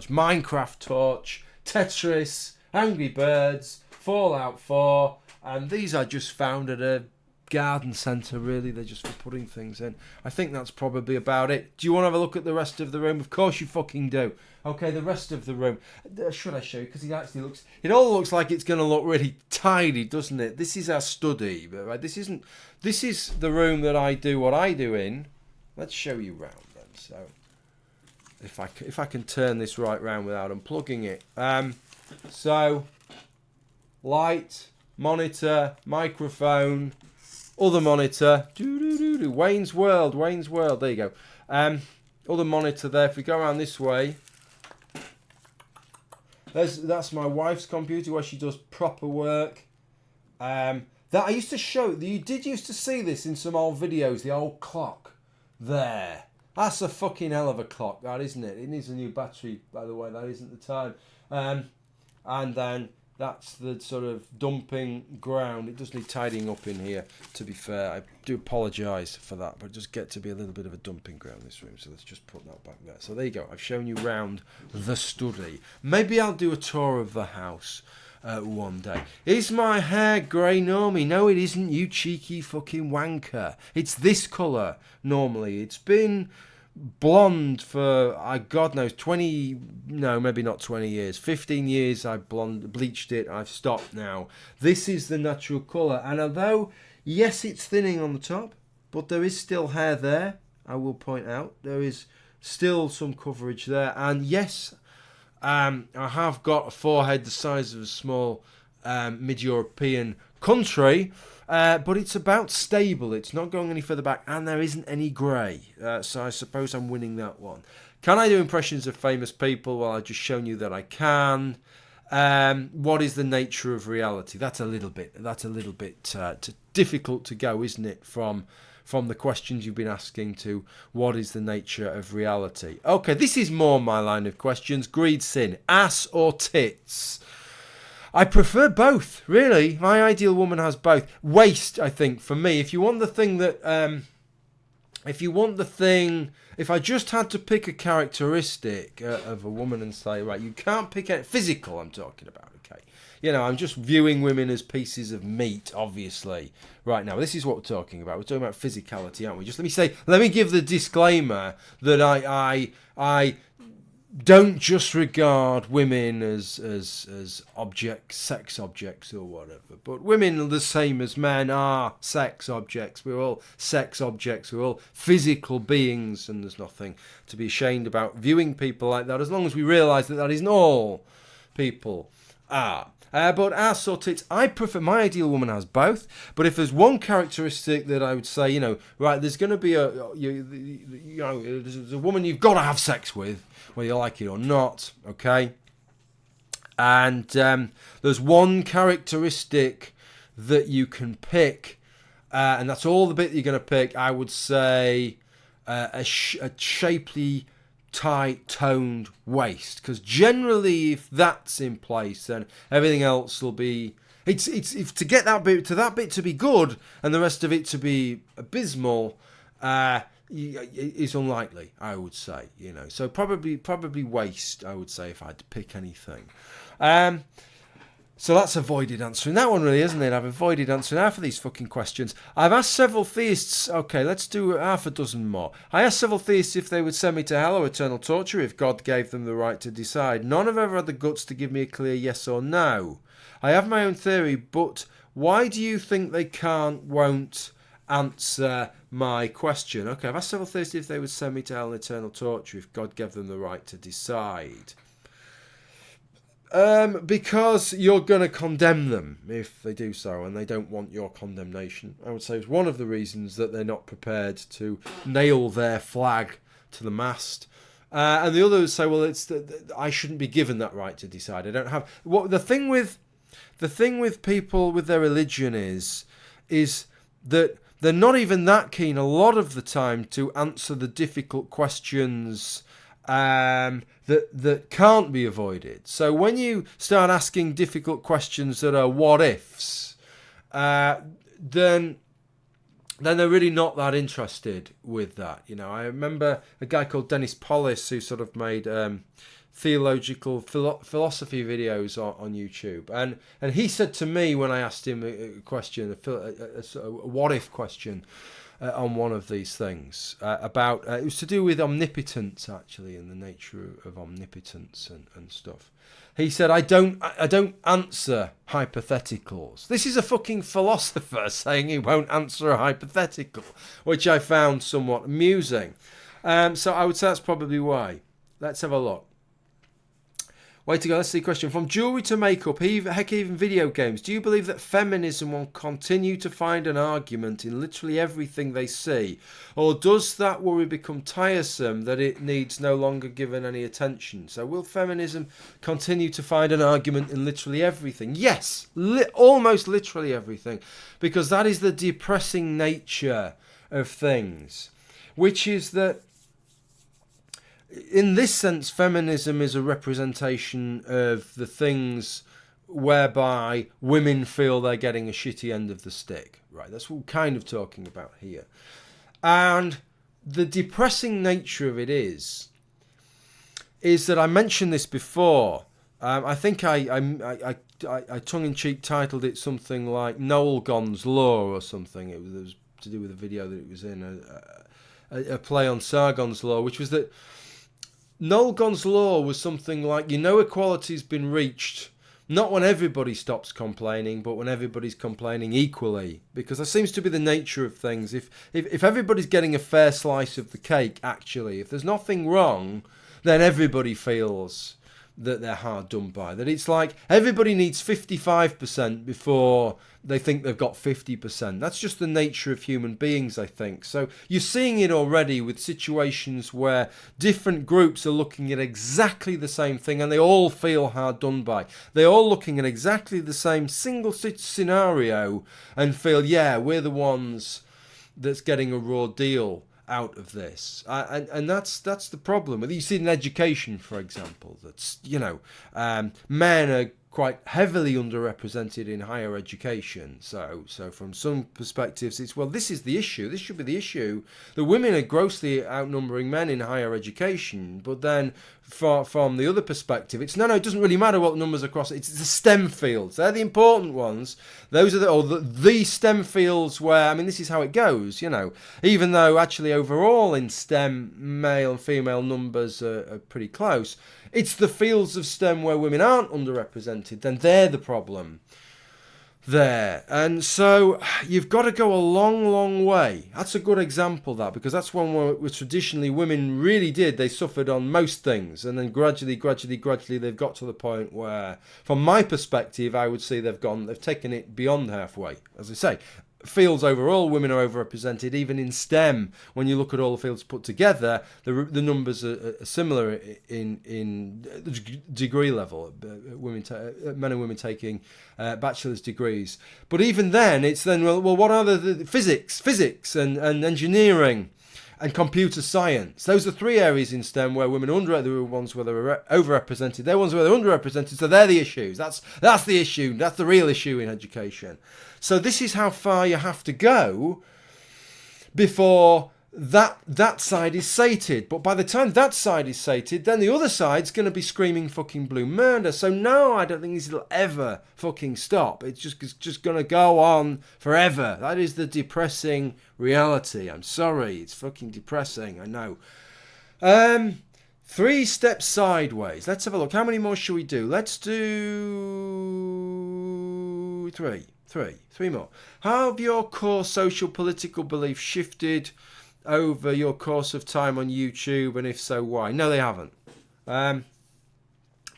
Minecraft Torch, Tetris, Angry Birds, Fallout 4, and these I just found at a garden centre, really. They're just for putting things in. I think that's probably about it. Do you want to have a look at the rest of the room? Of course you fucking do. Okay, the rest of the room. Should I show you? Because it all looks like it's going to look really tidy, doesn't it? This is our study, but right, this is the room that I do what I do in. Let's show you round then. So if I can turn this right round without unplugging it. So light, monitor, microphone, other monitor, Wayne's World, there you go. Other monitor there. If we go around this way, that's my wife's computer where she does proper work. That I used to show, you did used to see this in some old videos, the old clock there. That's a fucking hell of a clock, that, isn't it? It needs a new battery, by the way, that isn't the time. And then That's the sort of dumping ground. It does need tidying up in here, to be fair. I do apologise for that, but it does get to be a little bit of a dumping ground, this room. So let's just put that back there. So there you go. I've shown you round the study. Maybe I'll do a tour of the house one day. Is my hair grey, Normie? No, it isn't, you cheeky fucking wanker. It's this colour, normally. It's been blonde for God knows 20, no, maybe not 20 years, 15 years. I've bleached it. I've stopped now. This is the natural colour, and although yes, it's thinning on the top, but there is still hair there. I will point out there is still some coverage there, and yes, I have got a forehead the size of a small mid-European country. But it's about stable. It's not going any further back, and there isn't any grey. So I suppose I'm winning that one. Can I do impressions of famous people? Well, I've just shown you that I can. What is the nature of reality? That's a little bit difficult to go, isn't it? From the questions you've been asking to what is the nature of reality? Okay, this is more my line of questions. Greed, sin, ass or tits? I prefer both, really. My ideal woman has both. Waist, I think, for me. If you want the thing that... If I just had to pick a characteristic of a woman and say, right, you can't pick it... Physical, I'm talking about, okay? You know, I'm just viewing women as pieces of meat, obviously, right now. This is what we're talking about. We're talking about physicality, aren't we? Just let me give the disclaimer that I don't just regard women as objects, sex objects or whatever. But women are the same as men are sex objects. We're all sex objects. We're all physical beings, and there's nothing to be ashamed about viewing people like that, as long as we realise that that isn't all people are. But ass or tits, I prefer... My ideal woman has both. But if there's one characteristic that I would say, you know, right, there's going to be there's a woman you've got to have sex with, whether you like it or not, okay? And there's one characteristic that you can pick, and that's all the bit you're going to pick. I would say a shapely, tight, toned waist, because generally, if that's in place, then everything else will be. It's if to get that bit to be good, and the rest of it to be abysmal. Is unlikely, I would say, you know. So probably waist, I would say, if I had to pick anything. So that's avoided answering that one, really, isn't it? I've avoided answering half of these fucking questions. I've asked several theists... Okay, let's do half a dozen more. I asked several theists if they would send me to hell or eternal torture if God gave them the right to decide. None have ever had the guts to give me a clear yes or no. I have my own theory, but why do you think they won't answer my question? Okay, I've asked several theists if they would send me to hell and eternal torture if God gave them the right to decide. Because you're going to condemn them if they do so, and they don't want your condemnation. I would say it's one of the reasons that they're not prepared to nail their flag to the mast. And the others say, well, it's I shouldn't be given that right to decide. I don't have... The thing with people with their religion is that they're not even that keen a lot of the time to answer the difficult questions that can't be avoided. So when you start asking difficult questions that are what ifs, then they're really not that interested with that. You know, I remember a guy called Dennis Pollis who sort of made theological philosophy videos on YouTube, and he said to me when I asked him a question, a what if question. On one of these things about it was to do with omnipotence, actually, and the nature of omnipotence and stuff. He said, I don't answer hypotheticals. This is a fucking philosopher saying he won't answer a hypothetical, which I found somewhat amusing. So I would say that's probably why. Let's have a look. Way to go. Let's see a question. From jewellery to makeup, heck, even video games. Do you believe that feminism will continue to find an argument in literally everything they see? Or does that worry become tiresome that it needs no longer given any attention? So will feminism continue to find an argument in literally everything? Yes, almost literally everything. Because that is the depressing nature of things. Which is that in this sense, feminism is a representation of the things whereby women feel they're getting a shitty end of the stick, right? That's what we're kind of talking about here. And the depressing nature of it is that I mentioned this before. I think I tongue-in-cheek titled it something like Noel Gon's Law or something. It was to do with a video that it was in, a play on Sargon's Law, which was that Noel Gon's Law was something like, equality's been reached not when everybody stops complaining, but when everybody's complaining equally. Because that seems to be the nature of things. If everybody's getting a fair slice of the cake, actually, if there's nothing wrong, then everybody feels that they're hard done by. That it's like everybody needs 55% before they think they've got 50%. That's just the nature of human beings, I think. So you're seeing it already with situations where different groups are looking at exactly the same thing and they all feel hard done by. They're all looking at exactly the same single scenario and feel, yeah, we're the ones that's getting a raw deal out of this, and that's the problem. You see it in education, for example, that's men are quite heavily underrepresented in higher education. So from some perspectives, it's, well, this is the issue. This should be the issue. The women are grossly outnumbering men in higher education, but then from the other perspective, it's no, it doesn't really matter what the numbers across. It's the STEM fields. They're the important ones. Those are the STEM fields where, I mean, this is how it goes, even though actually overall in STEM, male and female numbers are pretty close. It's the fields of STEM where women aren't underrepresented, then they're the problem there. And so you've got to go a long, long way. That's a good example, that, because that's one where traditionally women really did. They suffered on most things, and then gradually they've got to the point where, from my perspective, I would say they've taken it beyond halfway. As I say, fields overall, women are overrepresented. Even in STEM, when you look at all the fields put together, the numbers are similar in degree level. Men and women taking bachelor's degrees. But even then, it's then, well, what are the physics and engineering and computer science? Those are three areas in STEM where women are the ones where they're overrepresented. They're ones where they're underrepresented, so they're the issues. That's the issue. That's the real issue in education. So this is how far you have to go before that side is sated. But by the time that side is sated, then the other side's going to be screaming fucking blue murder. So no, I don't think this will ever fucking stop. It's just going to go on forever. That is the depressing reality. I'm sorry, it's fucking depressing, I know. 3 steps sideways. Let's have a look. How many more should we do? Let's do 3 more. How have your core social political beliefs shifted over your course of time on YouTube, and if so, why? No, they haven't. But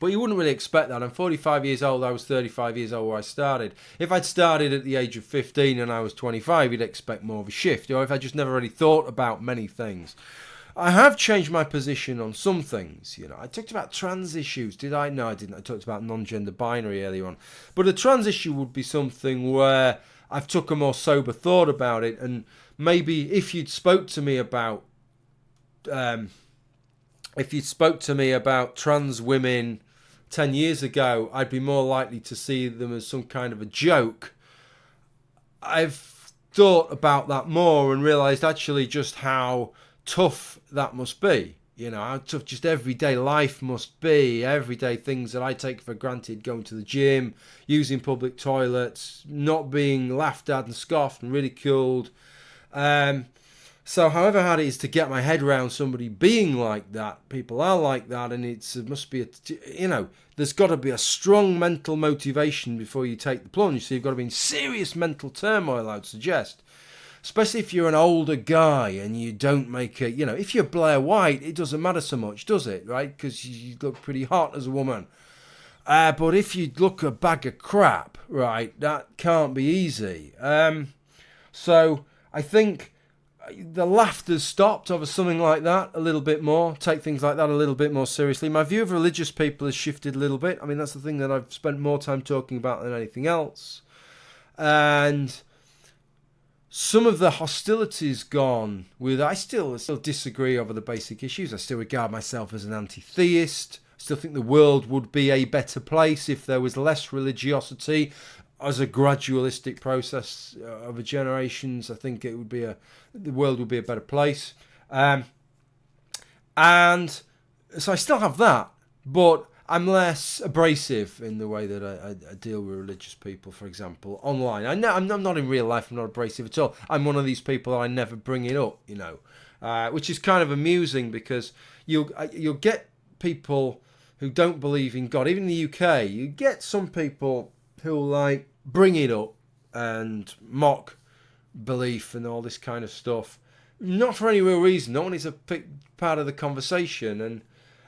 you wouldn't really expect that. I'm 45 years old. I was 35 years old where I started. If I'd started at the age of 15 and I was 25, you'd expect more of a shift. Or if I just never really thought about many things. I have changed my position on some things. I talked about trans issues. Did I? No, I didn't. I talked about non-gender binary earlier on. But a trans issue would be something where I've took a more sober thought about it. And maybe if you'd spoke to me about trans women 10 years ago, I'd be more likely to see them as some kind of a joke. I've thought about that more and realised actually just how tough that must be. How tough just everyday life must be. Everyday things that I take for granted, going to the gym, using public toilets, not being laughed at and scoffed and ridiculed. So however hard it is to get my head around somebody being like that, people are like that, and it must be, there's got to be a strong mental motivation before you take the plunge. So you've got to be in serious mental turmoil, I would suggest. Especially if you're an older guy and you don't make if you're Blair White, it doesn't matter so much, does it, right? Because you look pretty hot as a woman. But if you look a bag of crap, right, that can't be easy. So I think the laughter's stopped over something like that a little bit more. Take things like that a little bit more seriously. My view of religious people has shifted a little bit. I mean, that's the thing that I've spent more time talking about than anything else. And some of the hostility's gone with. I still disagree over the basic issues. I still regard myself as an anti-theist. Still think the world would be a better place if there was less religiosity as a gradualistic process over generations. I think the world would be a better place. And so I still have that, but I'm less abrasive in the way that I deal with religious people, for example, online. I'm not in real life. I'm not abrasive at all. I'm one of these people that I never bring it up, which is kind of amusing because you'll get people who don't believe in God. Even in the UK, you get some people who bring it up and mock belief and all this kind of stuff, not for any real reason. No one is a part of the conversation, and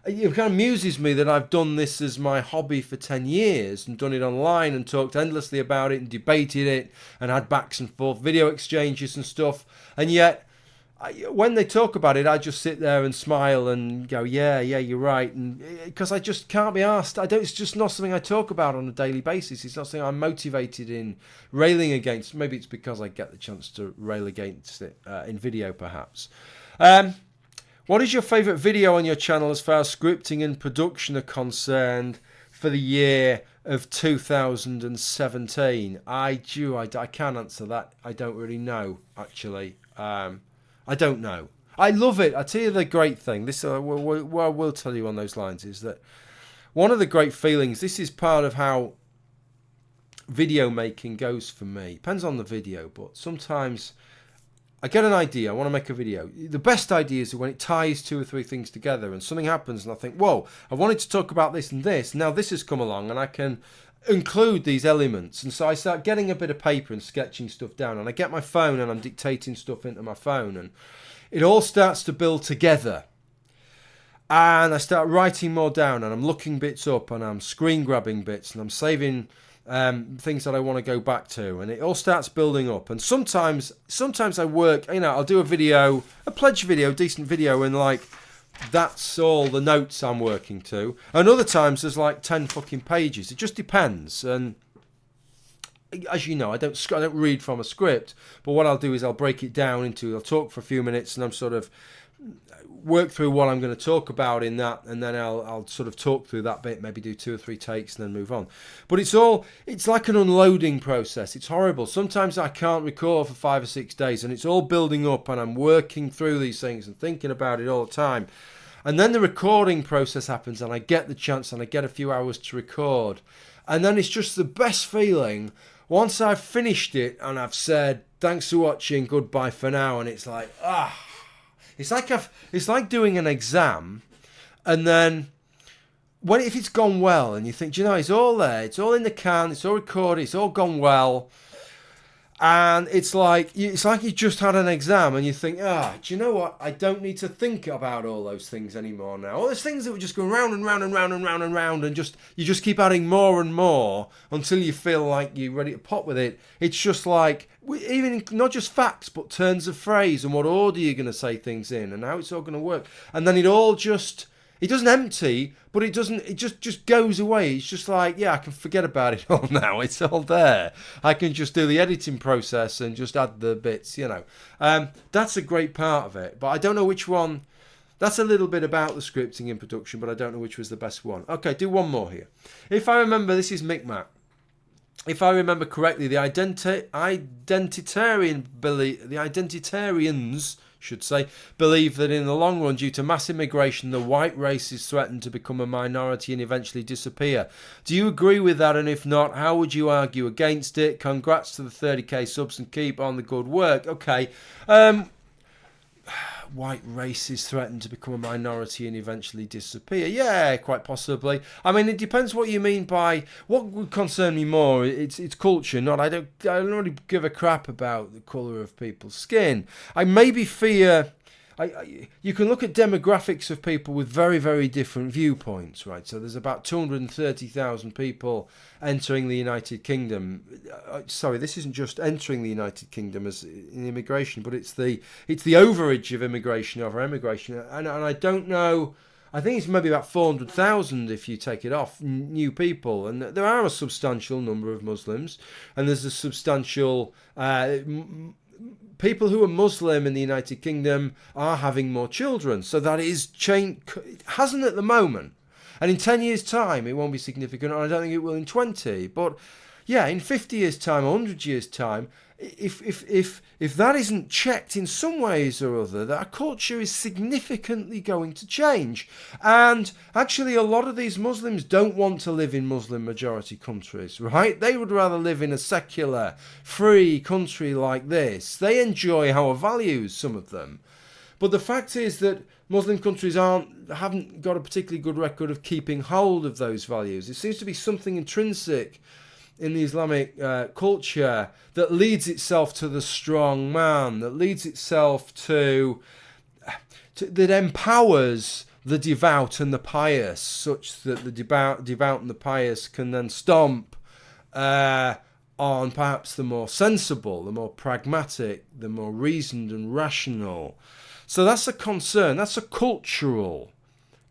it kind of amuses me that I've done this as my hobby for 10 years and done it online and talked endlessly about it and debated it and had backs and forth video exchanges and stuff, and yet when they talk about it, I just sit there and smile and go, yeah, you're right, and because I just can't be asked. It's just not something I talk about on a daily basis. It's not something I'm motivated in railing against. Maybe it's because I get the chance to rail against it in video, perhaps. What is your favourite video on your channel as far as scripting and production are concerned for the year of 2017? I can't answer that. I don't really know, actually. I don't know. I love it. I tell you the great thing. This what I will tell you on those lines is that one of the great feelings. This is part of how video making goes for me. Depends on the video, but sometimes I get an idea. I want to make a video. The best ideas are when it ties two or three things together, and something happens, and I think, "Whoa! I wanted to talk about this and this. Now this has come along, and I can include these elements." And so I start getting a bit of paper and sketching stuff down, and I get my phone and I'm dictating stuff into my phone, and it all starts to build together, and I start writing more down, and I'm looking bits up, and I'm screen grabbing bits, and I'm saving things that I want to go back to, and it all starts building up. And sometimes I work, I'll do a video, a pledge video, decent video, and that's all the notes I'm working to. And other times there's 10 fucking pages. It just depends. And as you know, I don't read from a script, but what I'll do is I'll break it down I'll talk for a few minutes, and I'm sort of work through what I'm going to talk about in that, and then I'll sort of talk through that bit, maybe do 2 or 3 takes and then move on. But it's like an unloading process. It's horrible. Sometimes I can't record for 5 or 6 days, and it's all building up, and I'm working through these things and thinking about it all the time. And then the recording process happens, and I get the chance, and I get a few hours to record. And then it's just the best feeling once I've finished it and I've said, thanks for watching, goodbye for now. And it's like, it's like doing an exam, and then if it's gone well, and you think, it's all there, it's all in the can, it's all recorded, it's all gone well, and it's like you just had an exam, and you think, do you know what? I don't need to think about all those things anymore now. All those things that were just going round and round and round and round and round, and you just keep adding more and more until you feel like you're ready to pop with it. It's just like, even not just facts, but turns of phrase and what order you're going to say things in and how it's all going to work. And then it doesn't empty, but it just goes away. It's just like, I can forget about it all now. It's all there. I can just do the editing process and just add the bits, That's a great part of it, but I don't know which one. That's a little bit about the scripting and production, but I don't know which was the best one. Okay, do one more here. If I remember, this is Micmac. If I remember correctly, the identitarians should say, believe that in the long run, due to mass immigration, the white race is threatened to become a minority and eventually disappear. Do you agree with that? And if not, how would you argue against it? Congrats to the 30k subs and keep on the good work. Okay. White race is threatened to become a minority and eventually disappear. Yeah, quite possibly. I mean, it depends what you mean by what would concern me more. It's culture, not I don't really give a crap about the colour of people's skin. I maybe fear. You can look at demographics of people with very, very different viewpoints, right? So there's about 230,000 people entering the United Kingdom. Sorry, this isn't just entering the United Kingdom as in immigration, but it's the overage of immigration over emigration. And I don't know. I think it's maybe about 400,000 if you take it off, new people. And there are a substantial number of Muslims, and there's a substantial people who are Muslim in the United Kingdom are having more children. So that is change. It hasn't at the moment. And in 10 years' time, it won't be significant, and I don't think it will in 20. But yeah, in 50 years' time, 100 years' time, if that isn't checked in some ways or other, that our culture is significantly going to change. And actually, a lot of these Muslims don't want to live in Muslim majority countries, right? They would rather live in a secular, free country like this. They enjoy our values, some of them. But the fact is that Muslim countries haven't got a particularly good record of keeping hold of those values. It seems to be something intrinsic in the Islamic culture that leads itself to the strong man, that leads itself to that empowers the devout and the pious, such that the devout and the pious can then stomp on perhaps the more sensible, the more pragmatic, the more reasoned and rational. So that's a concern. That's a cultural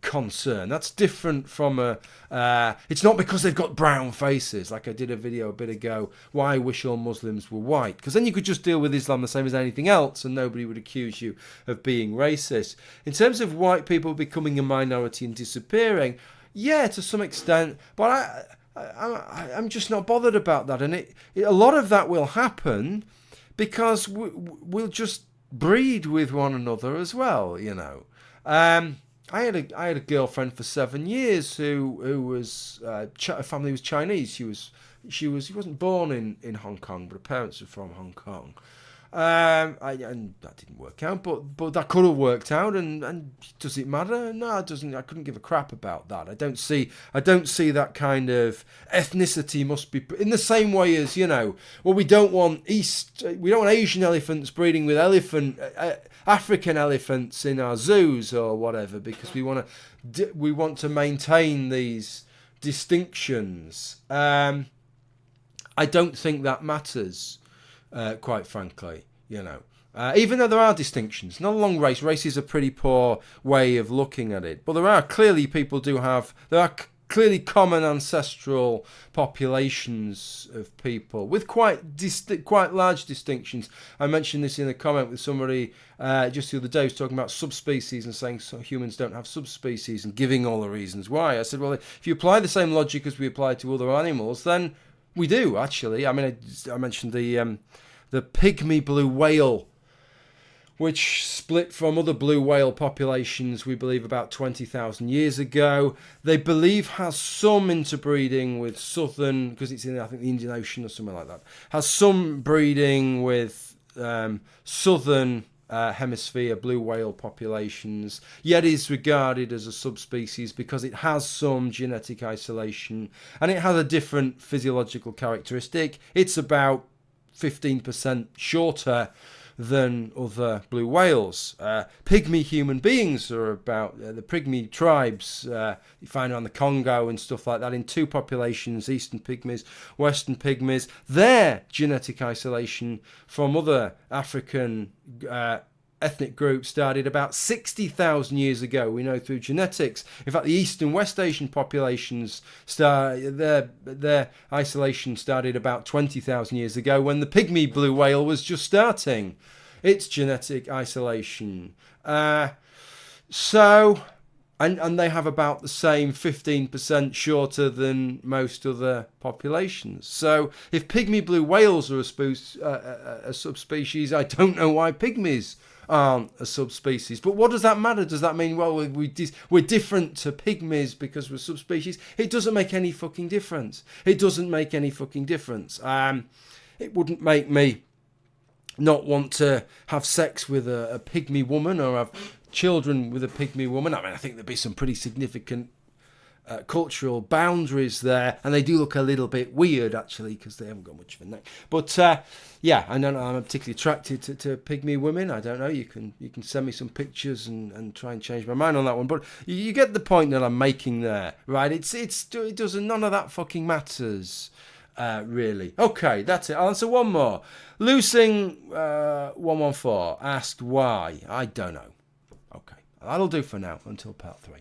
concern. That's different from it's not because they've got brown faces, like I did a video a bit ago, why I wish all Muslims were white, because then you could just deal with Islam the same as anything else and nobody would accuse you of being racist. In terms of white people becoming a minority and disappearing, yeah, to some extent, but I'm just not bothered about that. And a lot of that will happen because we'll just breed with one another as well, you know. I had a girlfriend for 7 years who was her family was Chinese. She wasn't born in Hong Kong, but her parents were from Hong Kong. And that didn't work out, but that could have worked out. And does it matter? No, it doesn't. I couldn't give a crap about that. I don't see that kind of ethnicity must be in the same way as, you know. Well, we don't want Asian elephants breeding with African elephants in our zoos or whatever, because we want to maintain these distinctions. I don't think that matters. Quite frankly, you know. Even though there are distinctions, not along race. Race is a pretty poor way of looking at it. But there are clearly clearly common ancestral populations of people with quite large distinctions. I mentioned this in a comment with somebody just the other day who was talking about subspecies and saying humans don't have subspecies and giving all the reasons why. I said, well, if you apply the same logic as we apply to other animals, then we do, actually. I mean, I mentioned the pygmy blue whale, which split from other blue whale populations, we believe, about 20,000 years ago. They believe has some interbreeding with southern, because it's in, I think, the Indian Ocean or something like that, has some breeding with southern hemisphere blue whale populations, yet is regarded as a subspecies because it has some genetic isolation and it has a different physiological characteristic. It's about 15% shorter than other blue whales. Pygmy human beings are about, the pygmy tribes you find around the Congo and stuff like that, in two populations, eastern pygmies, western pygmies. Their genetic isolation from other African ethnic groups started about 60,000 years ago, we know through genetics. In fact, the East and West Asian populations, their isolation started about 20,000 years ago when the pygmy blue whale was just starting its genetic isolation. And they have about the same 15% shorter than most other populations. So if pygmy blue whales are a subspecies, I don't know why pygmies aren't a subspecies. But what does that matter? Does that mean, well, we're different to pygmies because we're subspecies? It doesn't make any fucking difference. It doesn't make any fucking difference. It wouldn't make me not want to have sex with a pygmy woman or have children with a pygmy woman. I mean, I think there'd be some pretty significant cultural boundaries there, and they do look a little bit weird, actually, because they haven't got much of a neck. But yeah, I don't know, I'm particularly attracted to pygmy women. I don't know, you can send me some pictures and try and change my mind on that one, but you get the point that I'm making there, right? It doesn't, none of that fucking matters, really. Okay, that's it. I'll answer one more. Losing 114 asked why. I don't know. Okay, that'll do for now until part 3.